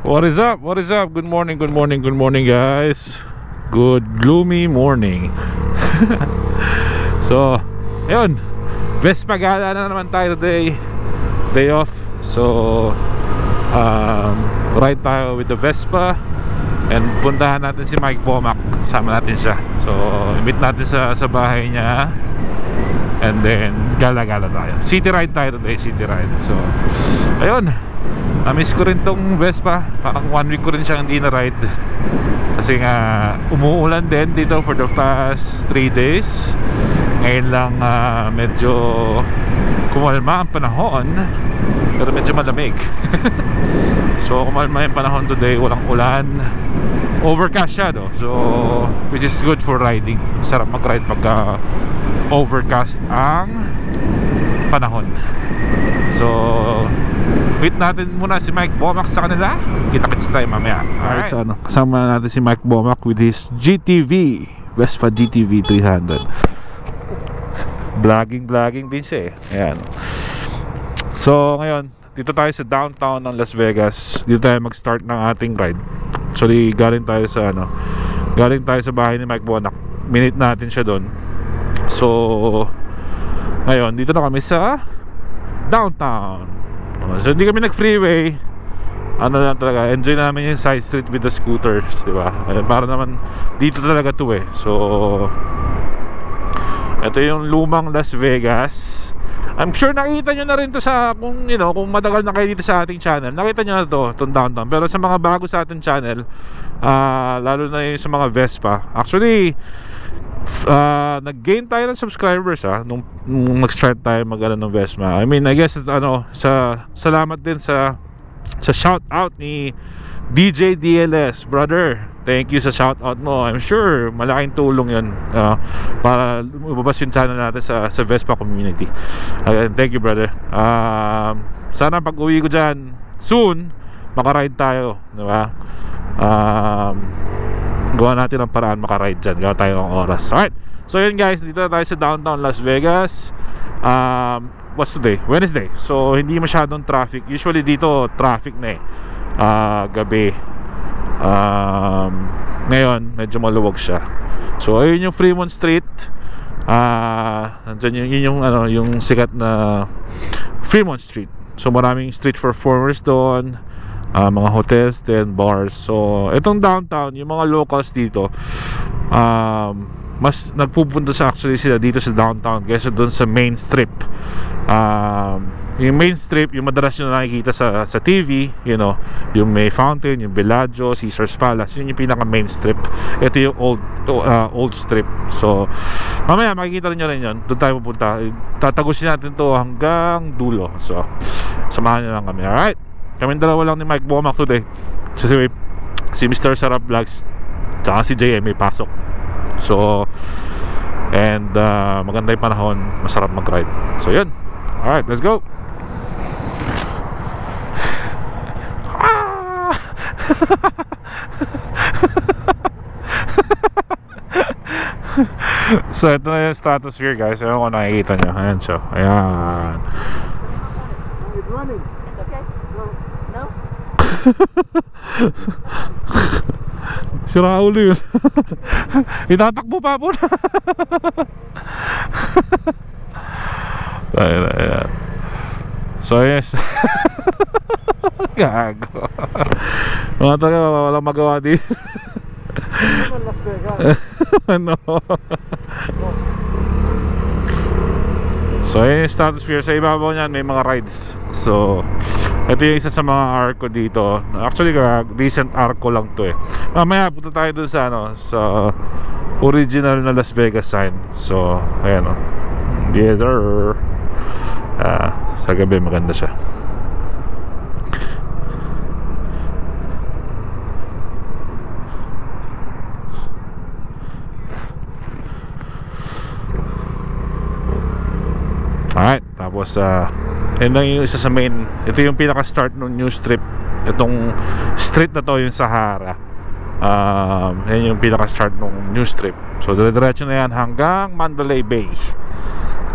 What is up? What is up? Good morning, good morning, good morning guys. Good gloomy morning. So, ayun, Vespa gala na naman tayo today. Day off. So, ride tayo with the Vespa. And puntahan natin si Mike Bomac. Kasama natin siya. So, meet natin sa bahay niya. And then, gala-gala tayo. City ride tayo today, city ride. So, ayun, na-miss ko rin tong Vespa. Parang 1 week ko rin siyang hindi na-ride. Kasi nga, umuulan din dito for the past 3 days. Ngayon lang medyo kumalma ang panahon. Pero medyo malamig. So, kumalma yung panahon today. Walang ulan. Overcast siya, no? So, which is good for riding. Sarap mag-ride pagka overcast ang panahon. So, wait natin muna si Mike Bomac sa kanila. Kita-kits tayo mamaya. Alright, so kasama natin si Mike Bomac with his GTV Vespa GTV 300. Vlogging din siya eh. Ayan. So ngayon, dito tayo sa downtown ng Las Vegas. Dito tayo mag-start ng ating ride. Actually, galing tayo sa bahay ni Mike Bomac. Minute natin siya doon. So ngayon, dito na kami sa downtown. So hindi kami nag-freeway. Ano lang talaga, enjoy namin yung side street with the scooters, diba? Para naman dito talaga to eh. So ito yung lumang Las Vegas. I'm sure nakita nyo na rin to sa, kung kung matagal na kayo dito sa ating channel, nakita nyo na to, itong downtown. Pero sa mga bago sa ating channel, lalo na yung sa mga Vespa, actually nag-gain tayo ng subscribers nung nag-start tayo mag-ano ng Vespa. I mean, I guess salamat din sa shout out ni DJ DLS, brother. Thank you sa shout out mo. I'm sure malaking tulong 'yun para lumabas yung channel natin sa Vespa community. Again, thank you, brother. Sana pag-uwi ko diyan soon maka-ride tayo, di ba? Gawa natin ang paraan maka-ride dyan. Gawa tayo ng oras. Alright, so yun guys, dito na tayo sa downtown Las Vegas. What's today? Wednesday. So hindi masyadong traffic. Usually dito traffic na eh gabi. Ngayon medyo maluwag siya. So ayun yung Fremont Street. Nandyan yung sikat na Fremont Street. So maraming street performers doon, mga hotels din, bars. So itong downtown, yung mga locals dito mas nagpupunta actually sila dito sa downtown kaysa doon sa main strip. Yung main strip, yung madalas nyo nakikita sa TV, yung may fountain, yung Bellagio, Caesars Palace, yun yung pinaka main strip. Ito yung old strip. So mamaya makikita nyo rin yun. Doon tayo pupunta. Tatagusin natin to hanggang dulo. So samahan nyo lang kami. Alright, kaming dalawa lang ni Mike Bomac today. Si Mr. Sarap Vlogs tsaka si JM may pasok. So and maganda yung panahon, masarap mag-ride. So yun. Alright, let's go. So ito na yung stratosphere guys. Ayun kung nakikita nyo. Ayan siya. Ayan. It's running. It's okay. No? Sira ulo yun. Itatakbo pa po na. Ayan. So yes. Gago. Mga talaga walang magawa din. Ano? So yun yung stratosphere. Sa ibabaw niyan may mga rides. So ito yung isa sa mga arco dito. Actually recent arco lang to eh. Mamaya punta tayo dun sa sa original na Las Vegas sign. So ayan yes sir. Sa gabi maganda siya. Alright, tapos yun lang yung isa sa main. Ito yung pinaka-start ng new strip. Itong street na to yung Sahara. Yan yung pinaka-start ng new strip. So dire-diretso na yan hanggang Mandalay Bay.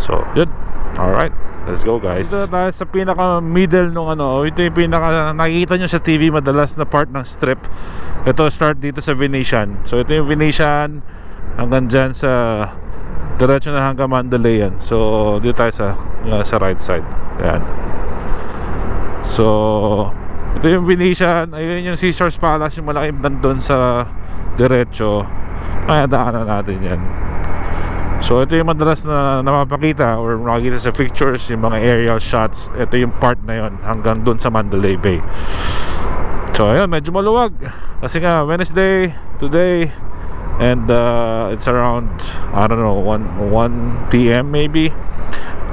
So yun, alright, let's go guys. Dito tayo sa pinaka middle nung ano. Ito yung pinaka nakikita nyo sa TV madalas na part ng strip. Ito start dito sa Venetian. So ito yung Venetian hanggang dyan sa diretso na hanggang Mandalay yan. So dito tayo sa right side. Ayan. So ito yung Venetian. Ayun yung Caesar's Palace, yung malaking nandun sa diretso. Kaya daanan natin yan. So ito yung madalas na napapakita or makikita sa pictures, yung mga aerial shots. Ito yung part na yon hanggang dun sa Mandalay Bay. So ayun, medyo maluwag kasi nga Wednesday today. And it's around, I don't know, 1 PM maybe.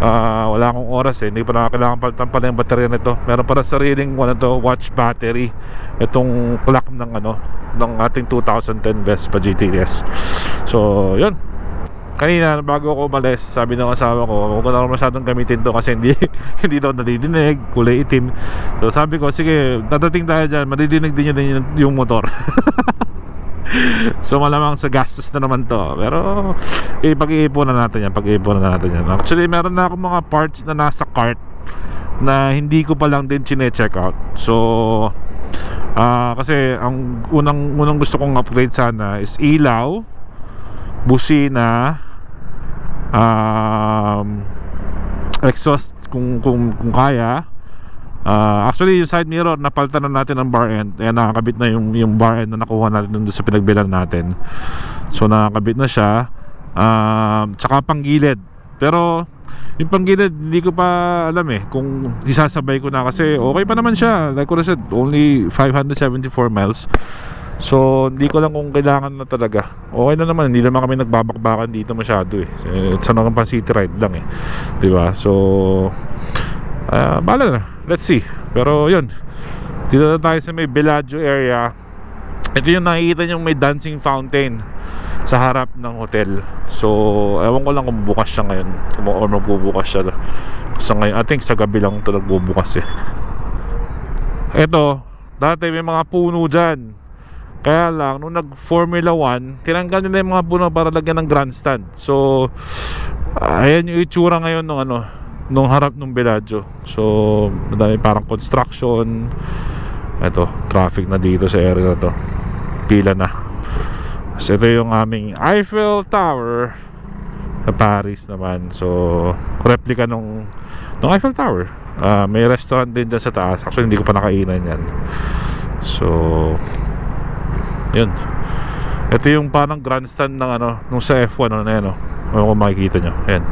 Wala akong oras eh. Hindi pa na kailangan palitan pala yung baterya nito. Meron para sariling watch battery itong clock ng ng ating 2010 Vespa GTS. So yun, kanina bago ako umalis, sabi ng asawa ko, huwag ko na masyadong gamitin to kasi hindi daw nadidinig, kulay itim. So sabi ko, sige, dadating tayo dyan, madidinig din yun yung motor. So malamang sa gastos na naman to. Pero pag-iipunan natin yan, Actually meron na akong mga parts na nasa cart na hindi ko pa lang din chine-check out. So kasi ang unang gusto kong upgrade sana is ilaw, busina, exhaust kung kaya. Actually yung side mirror napalitan na natin ang bar end. Ayan, nakakabit na yung bar end na nakuha natin doon sa pinagbilan natin. So nakakabit na siya. Tsaka panggilid. Pero yung panggilid hindi ko pa alam kung isasabay ko na kasi okay pa naman siya. Like what I said, only 574 miles. So hindi ko lang kung kailangan na talaga. Okay na naman, hindi naman kami nagbabakbakan dito masyado Sa naman pang city ride lang diba? So bala na, let's see. Pero yun, dito na tayo sa may Bellagio area. Ito yung nakikita nyo may dancing fountain sa harap ng hotel. So ewan ko lang kung bukas siya ngayon or magbubukas siya sa ngayon. I think sa gabi lang ito nagbubukas Ito, dati may mga puno dyan. Kaya lang, nung nag-Formula 1, tinanggal nila yung mga puno para lagyan ng grandstand. So ayan yung itsura ngayon nung harap ng Bellagio. So madami parang construction. Ito, traffic na dito sa area na to. Pila na. So ito yung aming Eiffel Tower sa Paris naman. So replica nung Eiffel Tower. May restaurant din dyan sa taas. Actually hindi ko pa nakainan yan. So yun. Ito yung parang grandstand ng nung sa F1 na kung makikita nyo. Ayan.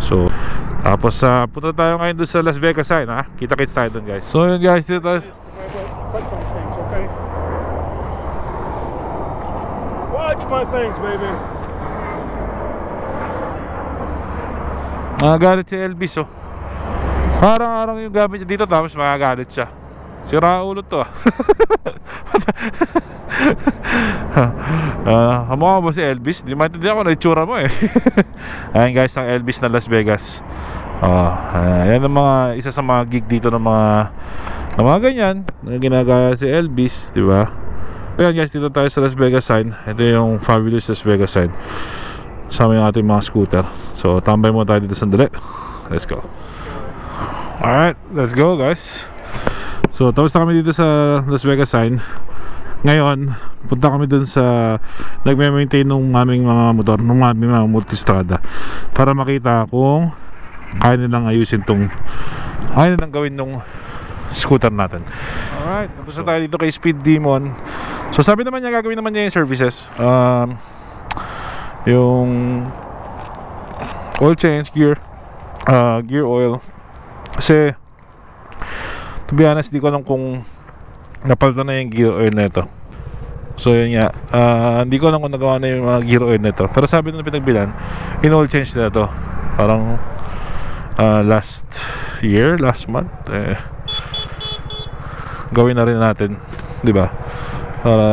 So tapos punta tayo ngayon doon sa Las Vegas sign Kita-kits tayo doon guys. So yun guys, dito tayo. Watch my things, baby. Magagalit si Elvis Parang yung gamit niya dito tapos magagalit siya. Sira ulo to Kamukha ba si Elvis? Hindi maintindihan ko na itsura mo Ayan guys, ang Elvis na Las Vegas. Yan ang isa sa mga gig dito ng mga ganyan na ginagaya si Elvis, diba? Ayan guys, dito tayo sa Las Vegas sign. Ito yung fabulous Las Vegas sign. Sama yung ating mga scooter. So tambay mo tayo dito sandali. Let's go. Alright, let's go guys. So tapos na kami dito sa Las Vegas sign. Ngayon, punta kami dun sa nagme-maintain ng aming mga motor, ng aming mga multistrada, para makita kung kaya nilang ayusin kaya nilang gawin nung scooter natin. Alright, tapos na tayo dito kay Speed Demon. So sabi naman niya, gagawin naman niya yung services, yung oil change, gear oil. Kasi to be honest, di ko alam kung napalitan na yung gear oil na ito. So yun nga, hindi ko alam kung nagawa na yung gear oil na ito. Pero sabi nung pinagbilan, in-oil change na ito. Parang last month gawin na rin natin, di ba? Para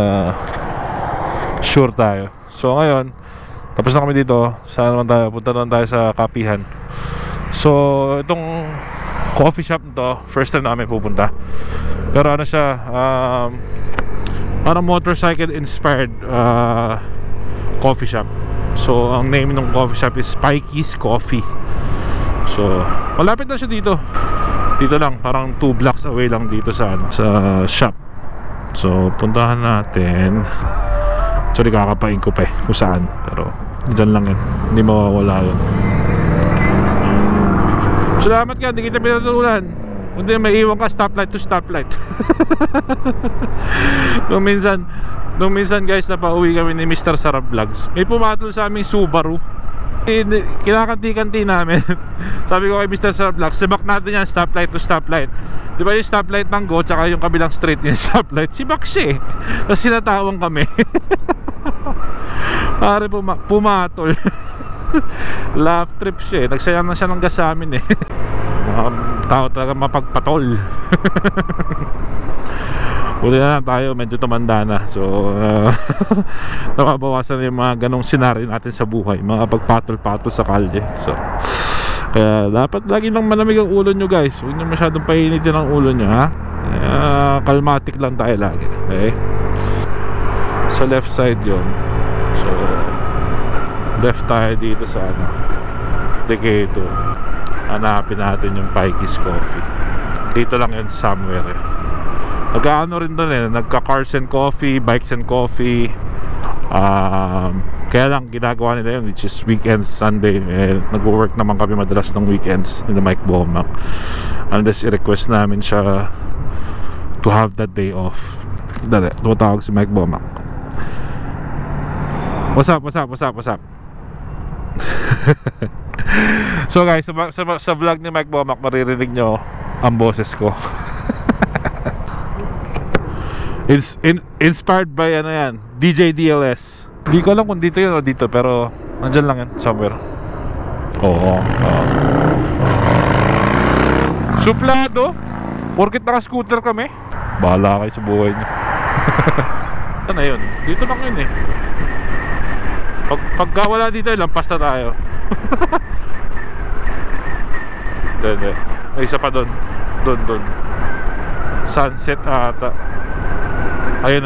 sure tayo. So ngayon, tapos na kami dito. Saan naman tayo? Punta naman tayo sa Kapihan. So itong coffee shop nito, first time namin pupunta. Pero siya, parang motorcycle inspired coffee shop. So ang name ng coffee shop is Spikey's Coffee. So malapit na siya dito. Dito lang, parang 2 blocks away lang dito sa sa shop. So puntahan natin. Actually kakapain ko pa kung saan, pero dyan lang yun, hindi mawawala yun. Salamat ka, hindi kita pinatulunan. Hindi, may iwan ka stoplight to stoplight. Nung minsan guys, napauwi kami ni Mr. Sarap Vlogs, may pumatol sa aming Subaru. Kinakanti-kanti namin. Sabi ko kay Mr. Sarap Vlogs, sibak natin yan stoplight to stoplight. Di ba yung stoplight ng Go, tsaka yung kabilang straight yung stoplight, sibak siya eh. Tapos sinatawang kami. Pare pumatol. Lap trip siya eh. Nagsayang na siya ng gas sa amin eh. Mga tao talaga mapagpatol. Uli na lang tayo, medyo tumanda na. So nababawasan yung mga ganong senaryo natin sa buhay, mga pagpatol-patol sa kalye. So kaya dapat lagi lang malamig ang ulo nyo guys. Huwag nyo masyadong painitin ang ulo nyo, ha. Kalmatic lang tayo lagi, okay? Sa left side yun. So left tayo dito sa Decatur. Hanapin natin yung Spikey's Coffee. Dito lang yun somewhere eh. Nag-ano rin doon eh, nagka-cars and coffee, bikes and coffee. Kaya lang ginagawa nila yun, which is weekends, Sunday eh, nag-work naman kami madalas ng weekends ni Mike Bomac. Unless i-request namin siya to have that day off. Dali, tumatawag si Mike Bomac. What's up? So guys, sa vlog ni Mike Bomac maririnig nyo ang boses ko. Inspired by ano yan, DJ DLS. Di ko alam kung dito yun o dito, pero nandyan lang yan, somewhere. Oo. Suplado. Porkit naka-scooter kami, bahala kayo sa buhay nyo. Ano yun? Dito lang yun eh. Pagka wala dito, lampas na tayo. Hindi. May isa pa doon. Sunset ata. Ayun.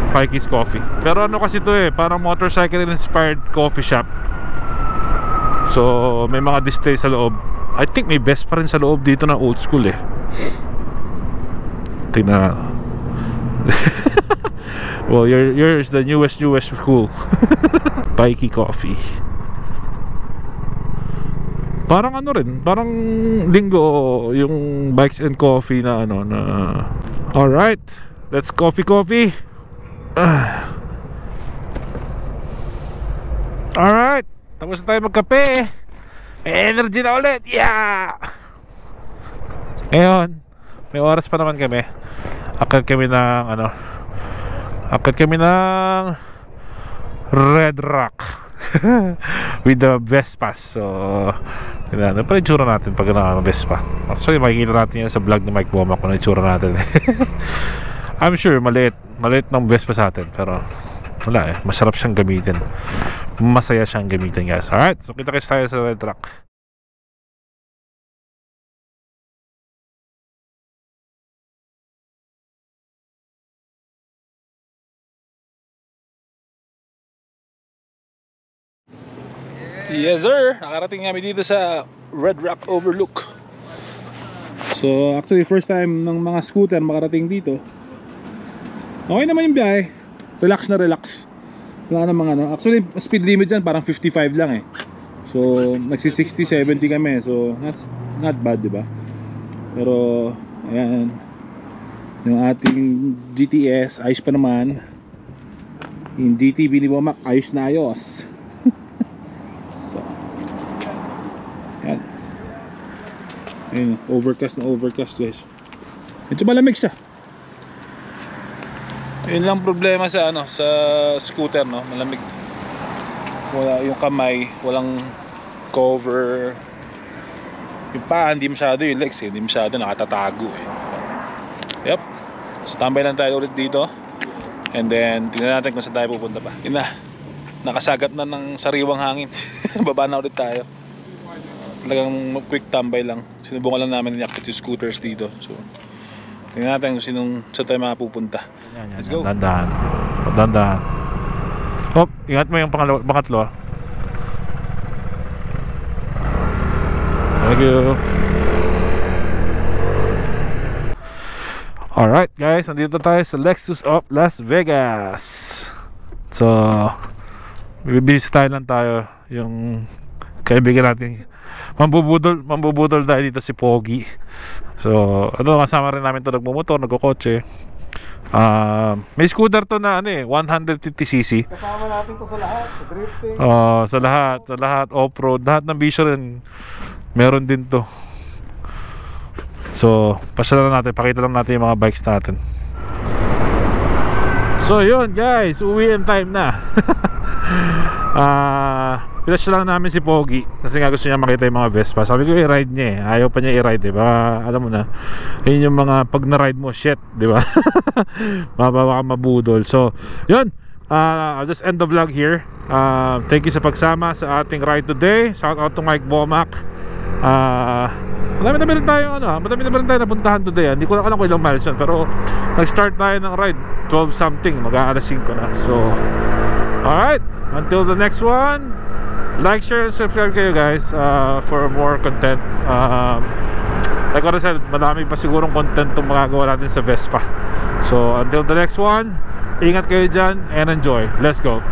Spikey's Coffee. Pero ano kasi to eh, parang motorcycle inspired coffee shop. So may mga display sa loob. I think may best pa rin sa loob dito na old school eh. Tingnan. Well, yours the newest school. Spikey Coffee. Parang ano rin, parang linggo yung bikes and coffee na ano na. All right, let's coffee. All right, tapos na tayo magkape. May energy na ulit. Yeah. Ngayon, may oras pa naman kami. Akit kami ng Red Rock. With the Vespas. So ano pa itsura natin pag naka-Vespa. Actually makikita natin yan sa vlog ni Mike Bomac kung itsura natin. I'm sure maliit ng Vespa sa atin, pero wala eh, masarap siyang gamitin, masaya siyang gamitin guys. Alright, so kita-kits tayo sa Red Rock. Yes sir, nakarating kami dito sa Red Rock Overlook. So actually first time ng mga scooter makarating dito. Okay naman yung biyahe, relax na relax. Wala namang ano, actually speed limit dyan parang 55 lang eh. So nagsi 60-70 kami, so that's not bad, diba? Pero ayan, yung ating GTS ayos pa naman. Yung GTV ni Bomac ayos na ayos. So ayan, ayun, overcast guys. Medyo malamig siya. Yun lang problema sa ano, sa scooter, no, malamig. Wala yung kamay, walang cover. Yung paa hindi masyado, yung legs hindi masyado nakatatago eh. Yep. So tambay lang tayo ulit dito. And then tingnan natin kung saan tayo pupunta pa. Yun na, nakasagat na ng sariwang hangin. Baba na ulit tayo. Talagang quick tambay lang. Sinubukan lang namin i-activate yung scooters dito. So tingnan natin kung saan tayo mapupunta. Let's go. Dandan. Hop. Ingat mo yung pangatlo. Thank you. Alright guys, nandito tayo sa Lexus of Las Vegas. So bibisitahin lang tayo yung kaibigan natin. Mambubudol tayo dito si Pogi. So kasama rin namin to, nagmumotor, nagkokotse. May scooter to na 150cc. Kasama natin to sa lahat, sa drifting. Sa lahat off-road, lahat ng bisyo rin meron din to. So, pasyalan natin, pakita lang natin yung mga bikes natin. So, yun guys, uwi in time na. Pinasya lang namin si Pogi kasi nga gusto niya makita yung mga Vespa. Sabi ko i-ride niya eh. Ayaw pa niya i-ride eh. Baka alam mo na, yun yung mga pag na-ride mo, shit, di ba? Mabawa ka mabudol. So, yun, I'll just end the vlog here. Thank you sa pagsama sa ating ride today. Shout out to Mike Bomac. Madami na meron tayo napuntahan today. Hindi ko lang alam kung ilang miles yun, pero nag-start tayo ng ride 12 something, mag-aalas 5 na. So alright, until the next one, like, share, and subscribe kayo guys for more content. Like what I said, madami pa sigurong content itong magagawa natin sa Vespa. So until the next one, ingat kayo dyan and enjoy. Let's go.